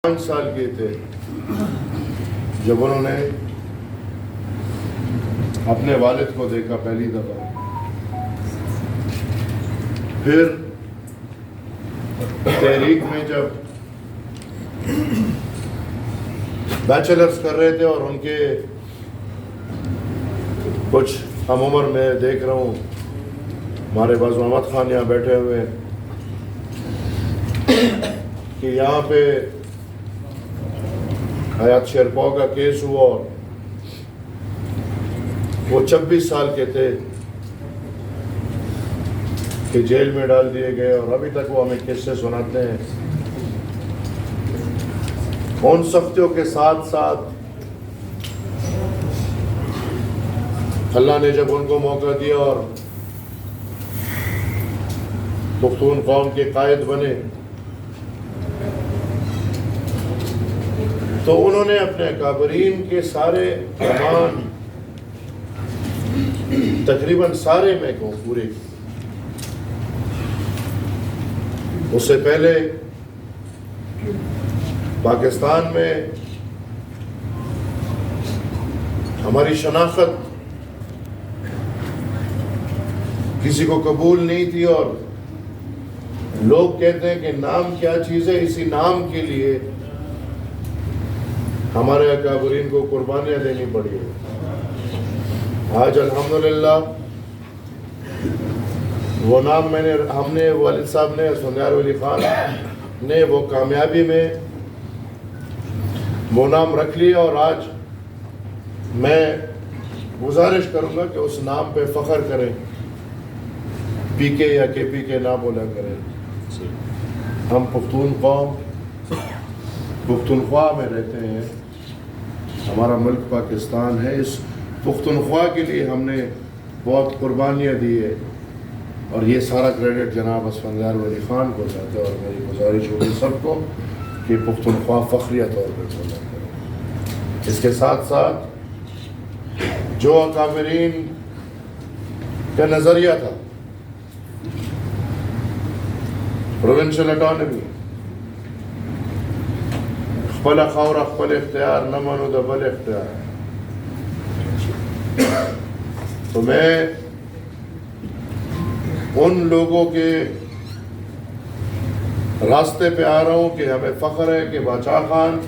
5 سال کے تھے جب انہوں نے اپنے والد کو دیکھا پہلی دفعہ. پھر تحریک میں جب بیچلرز کر رہے تھے اور ان کے کچھ ہم عمر میں دیکھ رہا ہوں ہمارے پاس محمد خان یہاں بیٹھے ہوئے کہ یہاں پہ حیات شیرپاؤ کا کیس ہوا اور وہ 26 سال کے تھے کہ جیل میں ڈال دیے گئے اور ابھی تک وہ ہمیں قصے سناتے ہیں. ان سختیوں کے ساتھ ساتھ اللہ نے جب ان کو موقع دیا اور پختون قوم کے قائد بنے تو انہوں نے اپنے اکابرین کے سارے فرمان تقریباً سارے میں کہوں پورے. اس سے پہلے پاکستان میں ہماری شناخت کسی کو قبول نہیں تھی اور لوگ کہتے ہیں کہ نام کیا چیز ہے, اسی نام کے لیے ہمارے اکابرین کو قربانیاں دینی پڑی ہے. آج الحمدللہ وہ نام ہم نے والد صاحب نے اسفندیار ولی خان نے وہ کامیابی میں وہ نام رکھ لیا اور آج میں گزارش کروں گا کہ اس نام پہ فخر کریں, پی کے یا کے پی کے نہ بولا کریں. ہم پختون قوم پختونخوا میں رہتے ہیں, ہمارا ملک پاکستان ہے. اس پختونخوا کے لیے ہم نے بہت قربانیاں دی ہے اور یہ سارا کریڈٹ جناب اسفندیار ولی خان کو جاتا ہے اور میری گزارش ہوگی سب کو کہ پختونخوا فخریہ طور پہ بولا کرے. اس کے ساتھ ساتھ جو اکابرین کا نظریہ تھا پروونشل اٹانومی, خپل خاور خپل اختیار نہ منو د بل اختیار, تو میں ان لوگوں کے راستے پہ آ رہا ہوں کہ ہمیں فخر ہے کہ باچا خان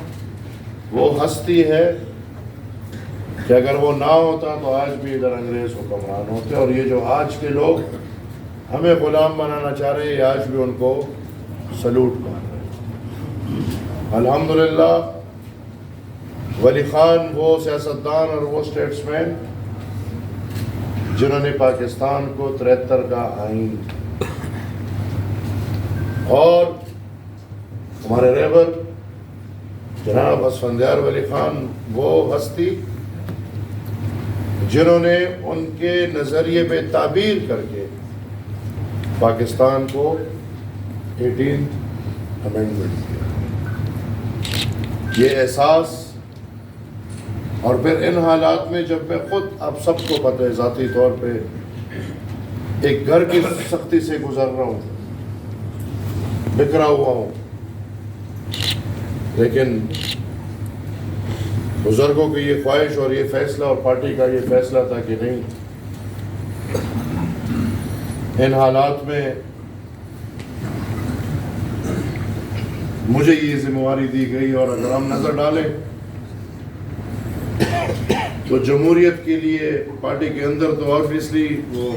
وہ ہستی ہے کہ اگر وہ نہ ہوتا تو آج بھی ادھر انگریز حکمران ہوتے, اور یہ جو آج کے لوگ ہمیں غلام بنانا چاہ رہے ہیں آج بھی ان کو سلوٹ مار رہے ہیں. الحمدللہ ولی خان وہ سیاستدان اور وہ اسٹیٹس مین جنہوں نے پاکستان کو 73 کا آئین اور ہمارے رہبر جناب اسفندیار ولی خان وہ ہستی جنہوں نے ان کے نظریے پہ تعبیر کر کے پاکستان کو 18th امینڈمنٹ دیا. یہ احساس اور پھر ان حالات میں جب میں خود اب سب کو پتہ ہے ذاتی طور پہ ایک گھر کی سختی سے گزر رہا ہوں, بکھرا ہوا ہوں, لیکن بزرگوں کی یہ خواہش اور یہ فیصلہ اور پارٹی کا یہ فیصلہ تھا کہ نہیں, ان حالات میں مجھے یہ ذمہ داری دی گئی اور اگر ہم نظر ڈالیں تو جمہوریت کے لیے پارٹی کے اندر تو آبویسلی وہ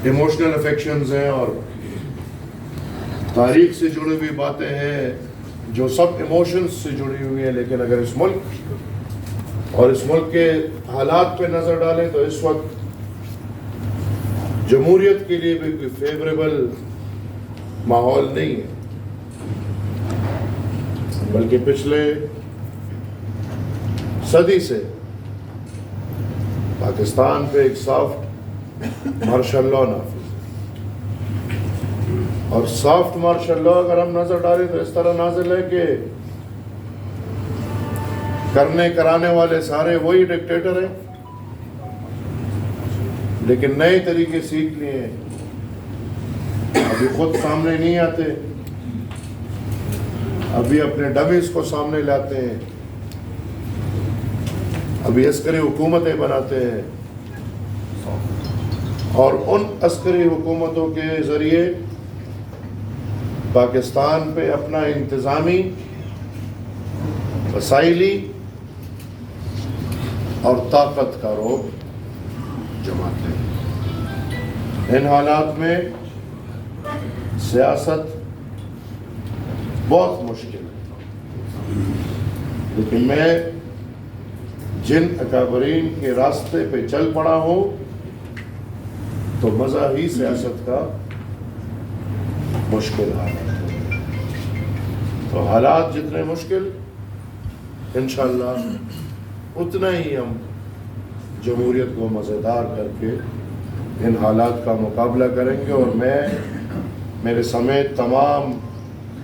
ایموشنل افیکشنز ہیں اور تاریخ سے جڑی ہوئی باتیں ہیں جو سب ایموشنز سے جڑی ہوئی ہیں, لیکن اگر اس ملک اور اس ملک کے حالات پہ نظر ڈالیں تو اس وقت جمہوریت کے لیے بھی کوئی فیوریبل ماحول نہیں ہے, بلکہ پچھلے صدی سے پاکستان پہ ایک سافٹ مارشل لا نافذ ہے, اور سافٹ مارشل لا اگر ہم نظر ڈالیں تو اس طرح نازل ہے کہ کرنے کرانے والے سارے وہی ڈکٹیٹر ہیں, لیکن نئے طریقے سیکھ لیے ہیں, ابھی خود سامنے نہیں آتے. ابھی اپنے ڈمیز کو سامنے لاتے ہیں، ابھی عسکری حکومتیں بناتے ہیں، اور ان عسکری حکومتوں کے ذریعے پاکستان پہ اپنا انتظامی، وسائلی اور طاقت کا رعب جماتے ہیں۔ ان حالات میں سیاست بہت مشکل ہے، لیکن میں جن اکابرین کے راستے پہ چل پڑا ہوں تو مزہ ہی سیاست کا مشکل حالات ہے۔ تو حالات جتنے مشکل انشاءاللہ اتنا ہی ہم جمہوریت کو مزیدار کر کے ان حالات کا مقابلہ کریں گے، اور میں میرے سمیت تمام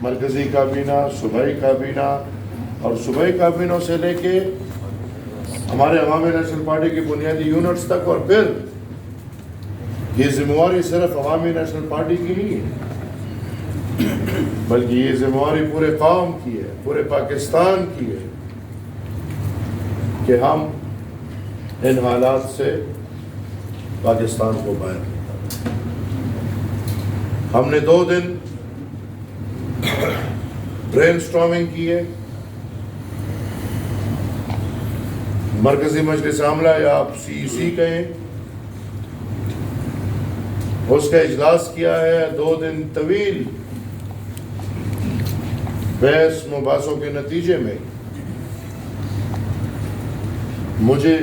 مرکزی کابینہ، صوبائی کابینہ اور صوبائی کابینوں سے لے کے ہمارے عوامی نیشنل پارٹی کی بنیادی یونٹس تک، اور پھر یہ ذمہ داری صرف عوامی نیشنل پارٹی کی نہیں ہے، بلکہ یہ ذمہ داری پورے قوم کی ہے، پورے پاکستان کی ہے کہ ہم ان حالات سے پاکستان کو باہر نکالیں۔ ہم نے 2 دن برین سٹارمنگ کی ہے، مرکزی مجلس عاملہ یا آپ CEC کہیں، اس کا اجلاس کیا ہے۔ 2 دن طویل بحث مباحثوں کے نتیجے میں مجھے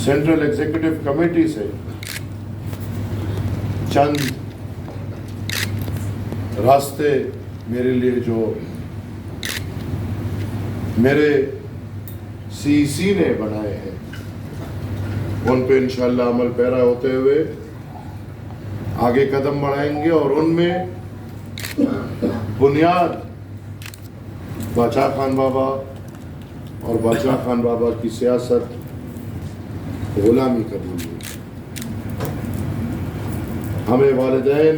سینٹرل ایگزیکٹو کمیٹی سے چند راستے میرے لیے جو میرے CEC نے بنائے ہیں ان پہ انشاءاللہ عمل پیرا ہوتے ہوئے آگے قدم بڑھائیں گے، اور ان میں بنیاد باچا خان بابا اور باچا خان بابا کی سیاست غلامی قبول ہوئی۔ ہمیں والدین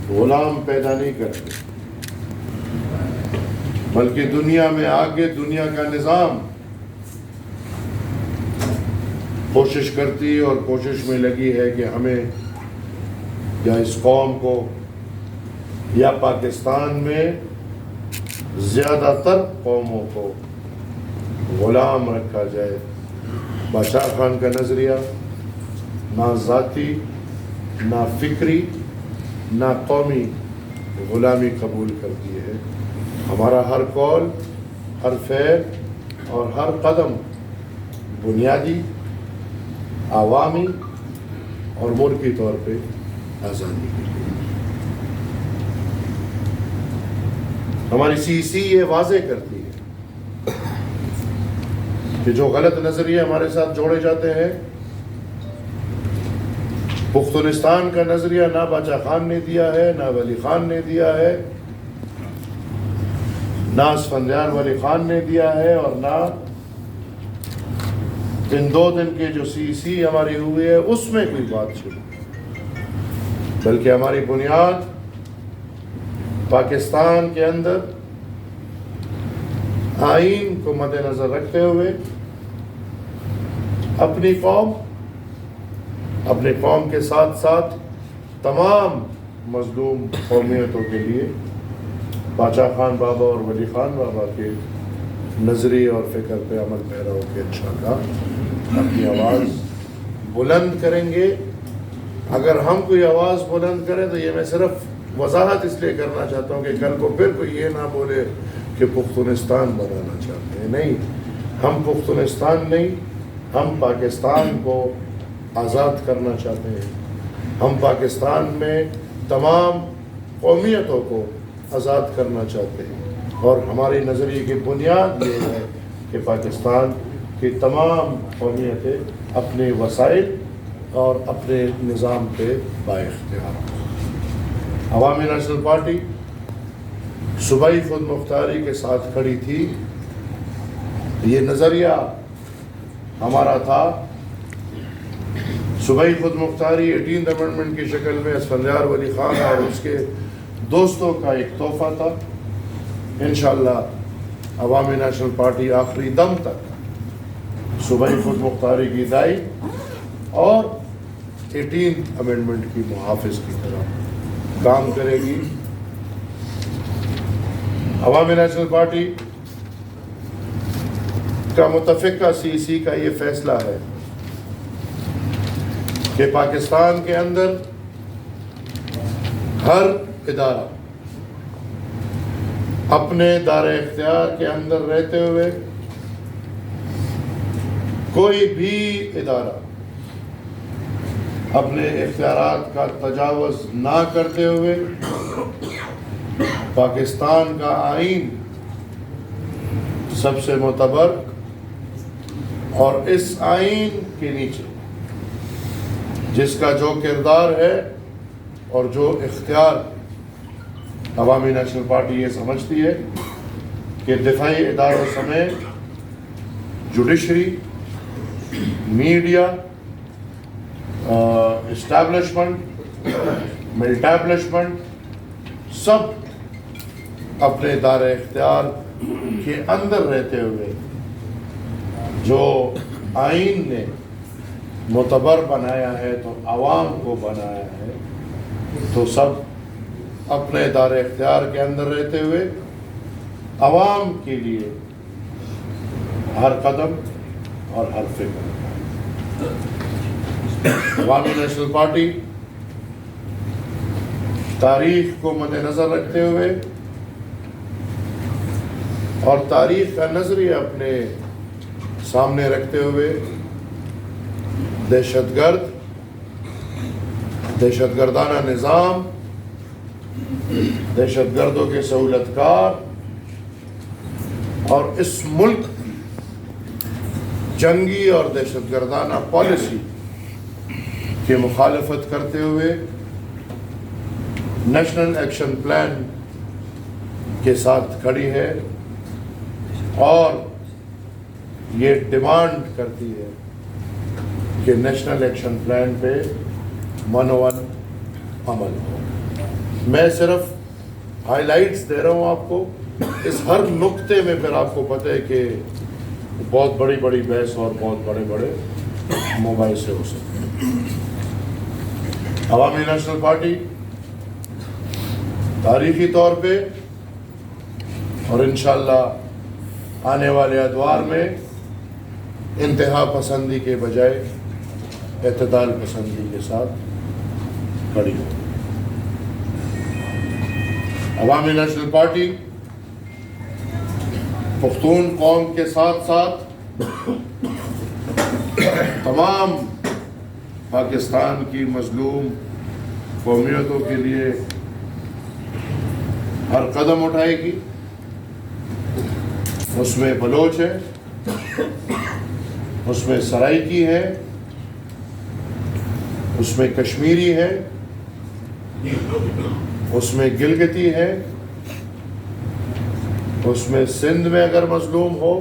غلام پیدا نہیں کرتے، بلکہ دنیا میں آگے دنیا کا نظام کوشش کرتی اور کوشش میں لگی ہے کہ ہمیں یا اس قوم کو یا پاکستان میں زیادہ تر قوموں کو غلام رکھا جائے۔ بادشاہ خان کا نظریہ نہ ذاتی، نہ فکری، نہ قومی غلامی قبول کرتی ہے۔ ہمارا ہر قول، ہر فعل اور ہر قدم بنیادی، عوامی اور ملکی طور پہ آزادی کے لیے۔ ہماری CEC یہ واضح کرتی ہے کہ جو غلط نظریے ہمارے ساتھ جوڑے جاتے ہیں، پختونستان کا نظریہ نہ باچا خان نے دیا ہے، نہ ولی خان نے دیا ہے، نہ اسفندیار ولی خان نے دیا ہے، اور نہ ان 2 دن کے جو CEC ہماری ہوئی ہے اس میں کوئی بات چلی، بلکہ ہماری بنیاد پاکستان کے اندر آئین کو مد نظر رکھتے ہوئے اپنی قوم کے ساتھ ساتھ تمام مظلوم قومیتوں کے لیے باچا خان بابا اور ولی خان بابا کے نظریے اور فکر پہ عمل پیرا ہو کے انشاءاللہ اپنی آواز بلند کریں گے۔ اگر ہم کوئی آواز بلند کریں تو یہ میں صرف وضاحت اس لیے کرنا چاہتا ہوں کہ کل کو پھر کوئی یہ نہ بولے کہ پختونستان بنانا چاہتے ہیں۔ نہیں، ہم پختونستان نہیں، ہم پاکستان کو آزاد کرنا چاہتے ہیں۔ ہم پاکستان میں تمام قومیتوں کو آزاد کرنا چاہتے ہیں، اور ہمارے نظریے کی بنیاد یہ ہے کہ پاکستان کی تمام قومیتیں اپنے وسائل اور اپنے نظام پہ بااختیار ہوں۔ عوامی نیشنل پارٹی صوبائی خود مختاری کے ساتھ کھڑی تھی۔ یہ نظریہ ہمارا تھا، صوبائی خود مختاری 18th امنڈمنٹ کی شکل میں اسفندیار ولی خان اور اس کے دوستوں کا ایک تحفہ تھا. انشاءاللہ عوامی نیشنل پارٹی آخری دم تک صوبائی خود مختاری کی دائی اور 18 امینڈمنٹ کی محافظ کی طرح کام کرے گی. عوامی نیشنل پارٹی کا متفقہ CEC کا یہ فیصلہ ہے کہ پاکستان کے اندر ہر ادارہ اپنے دائرہ اختیار کے اندر رہتے ہوئے کوئی بھی ادارہ اپنے اختیارات کا تجاوز نہ کرتے ہوئے پاکستان کا آئین سب سے معتبر اور اس آئین کے نیچے جس کا جو کردار ہے اور جو اختیار عوامی نیشنل پارٹی یہ سمجھتی ہے کہ دفاعی اداروں سمیت جوڈیشری، میڈیا، اسٹیبلشمنٹ، ملٹیبلشمنٹ سب اپنے دائرہ اختیار کے اندر رہتے ہوئے جو آئین نے معتبر بنایا ہے تو عوام کو بنایا ہے تو سب اپنے دائرہ اختیار کے اندر رہتے ہوئے عوام کے لیے ہر قدم اور ہر فکر. عوامی نیشنل پارٹی تاریخ کو مد نظر رکھتے ہوئے اور تاریخ کا نظریہ اپنے سامنے رکھتے ہوئے دہشت گردانہ نظام، دہشت گردوں کے سہولت کار اور اس ملک جنگی اور دہشت گردانہ پالیسی کی مخالفت کرتے ہوئے نیشنل ایکشن پلان کے ساتھ کھڑی ہے اور یہ ڈیمانڈ کرتی ہے کہ نیشنل ایکشن پلان پہ منون عمل ہو. میں صرف ہائی لائٹس دے رہا ہوں آپ کو. اس ہر نقطے میں پھر آپ کو پتہ ہے کہ بہت بڑی بڑی بحث اور بہت بڑے بڑے مباحثے ہو سکتے ہیں. عوامی نیشنل پارٹی تاریخی طور پہ اور انشاءاللہ آنے والے ادوار میں انتہا پسندی کے بجائے اعتدال پسندی کے ساتھ کھڑی ہو. عوامی نیشنل پارٹی پختون قوم کے ساتھ ساتھ تمام پاکستان کی مظلوم قومیتوں کے لیے ہر قدم اٹھائے گی. اس میں بلوچ ہے، اس میں سرائکی ہے، اس میں کشمیری ہے، اس میں گلگتی ہے، اس میں سندھ میں اگر مظلوم ہو،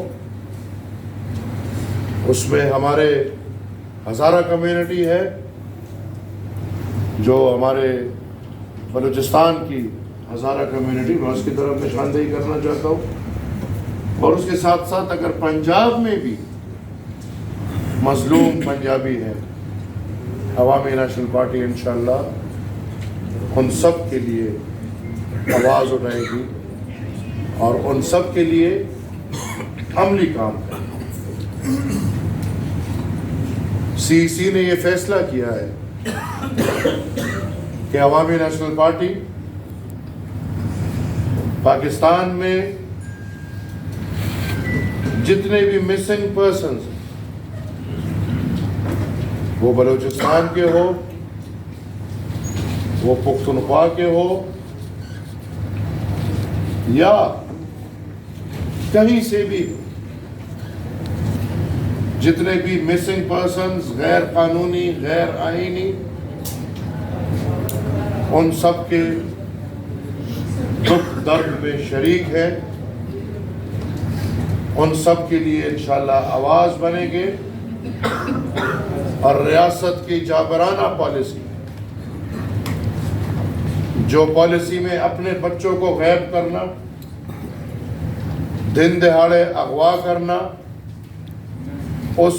اس میں ہمارے ہزارہ کمیونٹی ہے جو ہمارے بلوچستان کی ہزارہ کمیونٹی، میں اس کی طرف نشاندہی کرنا چاہتا ہوں. اور اس کے ساتھ ساتھ اگر پنجاب میں بھی مظلوم پنجابی ہے، عوامی نیشنل پارٹی انشاءاللہ ان سب کے لیے آواز اٹھائے گی اور ان سب کے لیے عملی کام کرے گی. CEC نے یہ فیصلہ کیا ہے کہ عوامی نیشنل پارٹی پاکستان میں جتنے بھی مسنگ پرسنز وہ بلوچستان کے ہو، وہ پختونخوا کے ہو یا کہیں سے بھی، جتنے بھی مسنگ پرسنز غیر قانونی، غیر آئینی، ان سب کے دکھ درد میں شریک ہے. ان سب کے لیے انشاءاللہ آواز بنیں گے اور ریاست کی جابرانہ پالیسی جو پالیسی میں اپنے بچوں کو غائب کرنا، دن دہاڑے اغوا کرنا، اس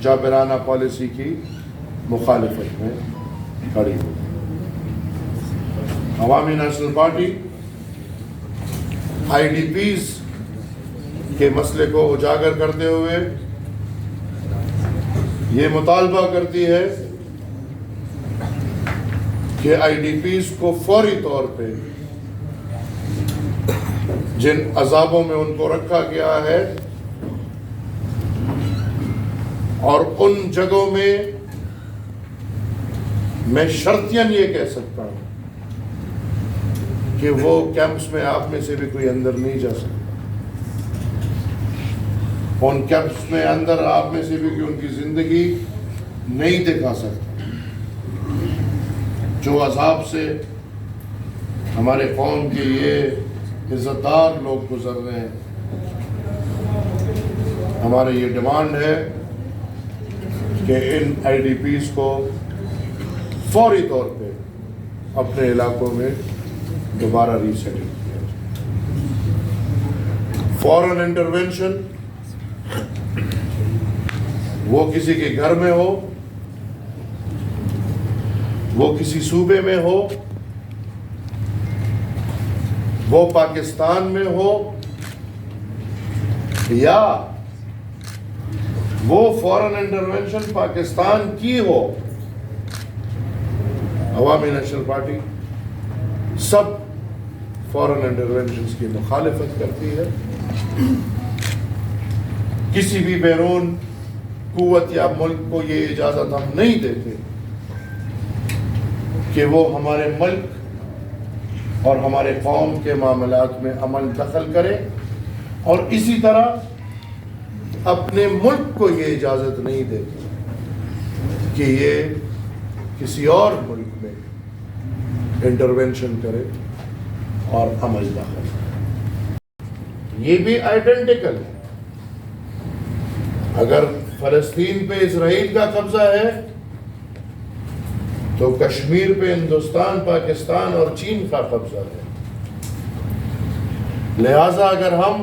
جابرانہ پالیسی کی مخالفت میں کھڑی ہوئی۔ Awami National Party I D Ps کے مسئلے کو اجاگر کرتے ہوئے یہ مطالبہ کرتی ہے کہ آئی ڈی پیز کو فوری طور پہ جن عذابوں میں ان کو رکھا گیا ہے اور ان جگہوں میں شرطیاً یہ کہہ سکتا ہوں کہ وہ کیمپس میں آپ میں سے بھی کوئی اندر نہیں جا سکتا، ان کیمپس میں اندر آپ میں سے بھی کوئی ان کی زندگی نہیں دکھا سکتا۔ جو عذاب سے ہمارے قوم کے یہ عزت دار لوگ گزر رہے ہیں، ہماری یہ ڈیمانڈ ہے کہ ان آئی ڈی پیز کو فوری طور پہ اپنے علاقوں میں دوبارہ ری سیٹل کیا جائے۔ فوراً انٹرونشن، وہ کسی کے گھر میں ہو، وہ کسی صوبے میں ہو، وہ پاکستان میں ہو، یا وہ فورن انٹرونشن پاکستان کی ہو، عوامی نیشنل پارٹی سب فورن انٹرونشنز کی مخالفت کرتی ہے۔ کسی بھی بیرون قوت یا ملک کو یہ اجازت ہم نہیں دیتے کہ وہ ہمارے ملک اور ہمارے قوم کے معاملات میں عمل دخل کرے، اور اسی طرح اپنے ملک کو یہ اجازت نہیں دیتے کہ یہ کسی اور ملک میں انٹرونشن کرے اور عمل دخل کرے۔ یہ بھی آئیڈینٹیکل ہے۔ اگر فلسطین پہ اسرائیل کا قبضہ ہے تو کشمیر پہ ہندوستان، پاکستان اور چین کا قبضہ ہے۔ لہٰذا اگر ہم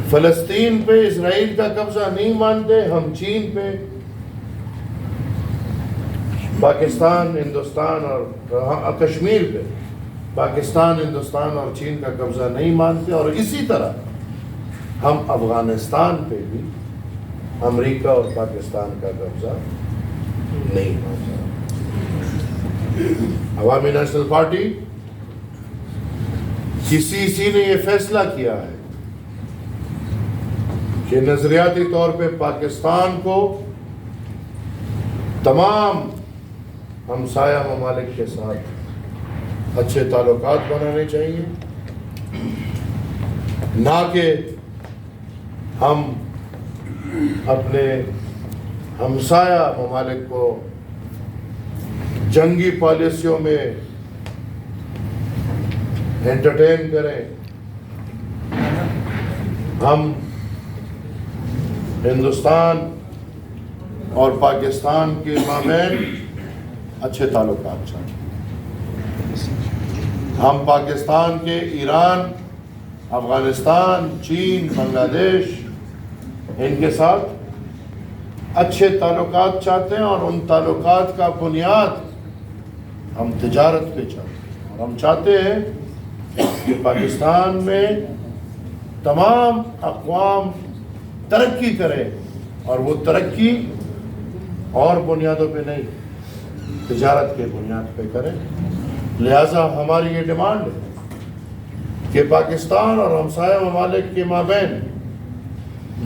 فلسطین پہ اسرائیل کا قبضہ نہیں مانتے، ہم چین پہ، پاکستان، ہندوستان اور کشمیر پہ پاکستان، ہندوستان اور چین کا قبضہ نہیں مانتے، اور اسی طرح ہم افغانستان پہ بھی امریکہ اور پاکستان کا قبضہ نہیں مانتے۔ عوامی نیشنل پارٹی کی سی سی نے یہ فیصلہ کیا ہے کہ نظریاتی طور پہ پاکستان کو تمام ہمسایہ ممالک کے ساتھ اچھے تعلقات بنانے چاہیے، نہ کہ ہم اپنے ہمسایہ ممالک کو جنگی پالیسیوں میں انٹرٹین کریں۔ ہم ہندوستان اور پاکستان کے مابین اچھے تعلقات چاہتے ہیں۔ ہم پاکستان کے ایران، افغانستان، چین، بنگلہ دیش، ان کے ساتھ اچھے تعلقات چاہتے ہیں، اور ان تعلقات کا بنیاد ہم تجارت پہ چاہتے ہیں، اور ہم چاہتے ہیں کہ پاکستان میں تمام اقوام ترقی کرے، اور وہ ترقی اور بنیادوں پہ نہیں، تجارت کے بنیاد پہ کرے۔ لہٰذا ہماری یہ ڈیمانڈ ہے کہ پاکستان اور ہمسایہ ممالک کے مابین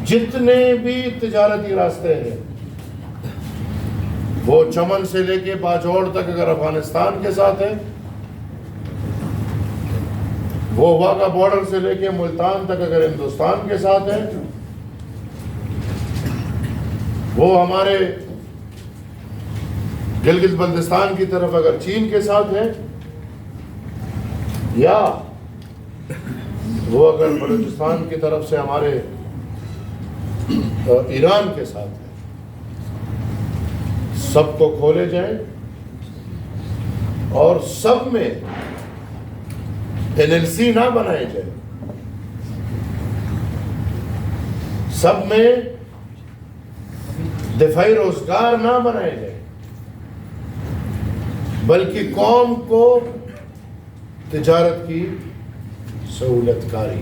جتنے بھی تجارتی راستے ہیں، وہ چمن سے لے کے باجوڑ تک اگر افغانستان کے ساتھ ہے، وہ واگا بارڈر سے لے کے ملتان تک اگر ہندوستان کے ساتھ ہے، وہ ہمارے گلگت بلتستان کی طرف اگر چین کے ساتھ ہے، یا وہ اگر بلوچستان کی طرف سے ہمارے ایران کے ساتھ ہے، سب کو کھولے جائیں، اور سب میں LLC نہ بنائے جائے، سب میں دفاعی روزگار نہ بنائے جائے، بلکہ قوم کو تجارت کی سہولت کاری